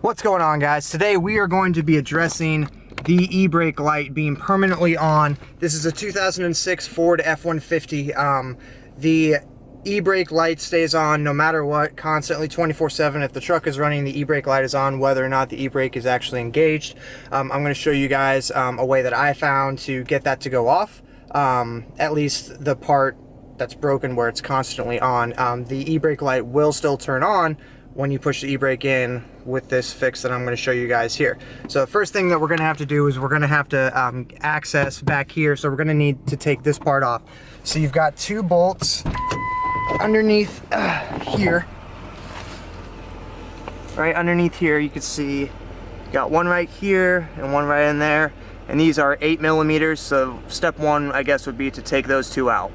What's going on, guys? Today we are going to be addressing the e-brake light being permanently on. This is a 2006 Ford F150. The e-brake light stays on no matter what, constantly 24/7. If the truck is running, the e-brake light is on whether or not the e-brake is actually engaged. I'm going to show you guys a way that I found to get that to go off, at least the part that's broken where it's constantly on. The e-brake light will still turn on when you push the e-brake in with this fix that I'm going to show you guys here. So the first thing that we're going to have to do is we're going to have to access back here. So we're going to need to take this part off. So you've got two bolts underneath here. Right underneath here, you can see you got one right here and one right in there. And these are 8mm. So step one, I guess, would be to take those two out.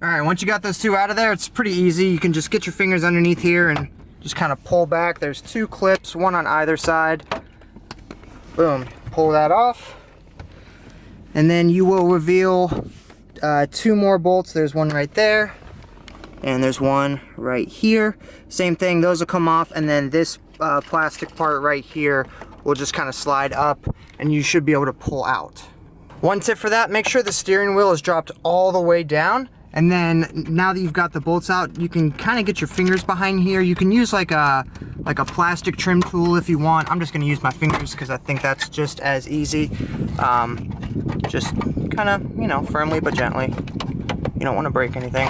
All right, once you got those two out of there, it's pretty easy. You can just get your fingers underneath here and just kind of pull back. There's two clips, one on either side. Boom, pull that off. And then you will reveal two more bolts. There's one right there, and there's one right here. Same thing, those will come off, and then this plastic part right here will just kind of slide up, and you should be able to pull out. One tip for that, make sure the steering wheel is dropped all the way down. And then now that you've got the bolts out, you can kind of get your fingers behind here. You can use like a plastic trim tool if you want. I'm just going to use my fingers because I think that's just as easy. Just kind of, you know, firmly but gently. You don't want to break anything.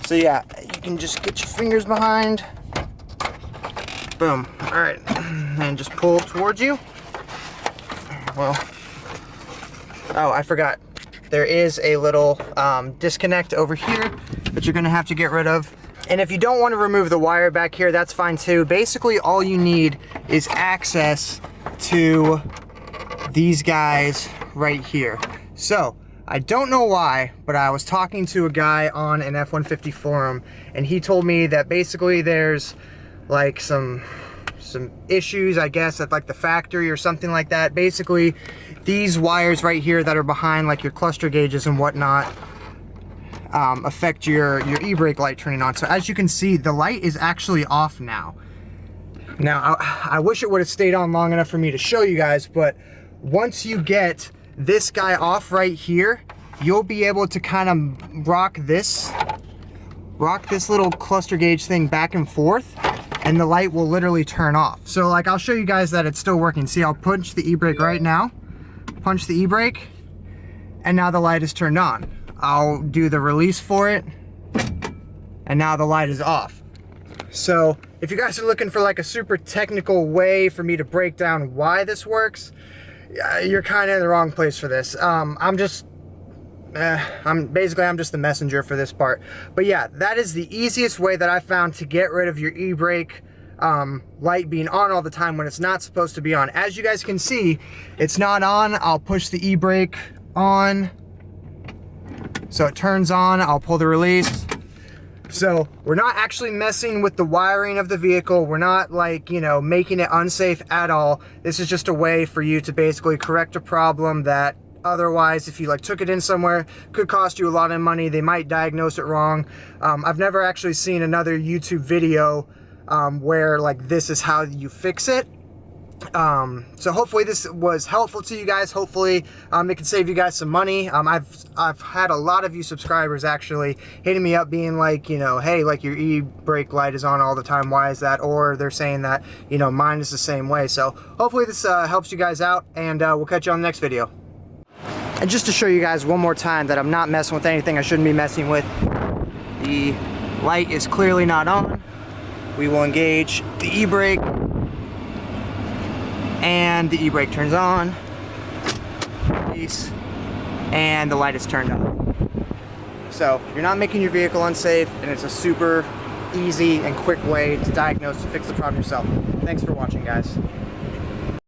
So yeah, you can just get your fingers behind. Boom. All right, and just pull towards you. Well, oh, I forgot. There is a little disconnect over here that you're gonna have to get rid of. And if you don't want to remove the wire back here, that's fine too. Basically, all you need is access to these guys right here. So, I don't know why, but I was talking to a guy on an F150 forum, and he told me that basically there's like some issues, I guess, at like the factory or something like that. Basically, these wires right here that are behind like your cluster gauges and whatnot affect your e-brake light turning on. So as you can see, the light is actually off now. Now, I wish it would have stayed on long enough for me to show you guys, but once you get this guy off right here, you'll be able to kind of rock this little cluster gauge thing back and forth, and the light will literally turn off. So like, I'll show you guys that it's still working. See, I'll punch the e-brake right now, punch the e-brake, and now the light is turned on. I'll do the release for it, and now the light is off. So if you guys are looking for like a super technical way for me to break down why this works, you're kind of in the wrong place for this. I'm just the messenger for this part. But yeah, that is the easiest way that I found to get rid of your e-brake light being on all the time when it's not supposed to be on. As you guys can see, it's not on. I'll push the e-brake on, so it turns on. I'll pull the release. So we're not actually messing with the wiring of the vehicle. We're not like, you know, making it unsafe at all. This is just a way for you to basically correct a problem that otherwise, if you like took it in somewhere, could cost you a lot of money. They might diagnose it wrong. I've never actually seen another YouTube video where like this is how you fix it. So hopefully this was helpful to you guys. Hopefully it can save you guys some money. I've had a lot of you subscribers actually hitting me up being like, you know, hey, like your e-brake light is on all the time, why is that? Or they're saying that, you know, mine is the same way. So hopefully this helps you guys out, and we'll catch you on the next video. And just to show you guys one more time that I'm not messing with anything I shouldn't be messing with, the light is clearly not on. We will engage the e-brake, and the e-brake turns on, and the light is turned on. So you're not making your vehicle unsafe, and it's a super easy and quick way to diagnose and fix the problem yourself. Thanks for watching, guys.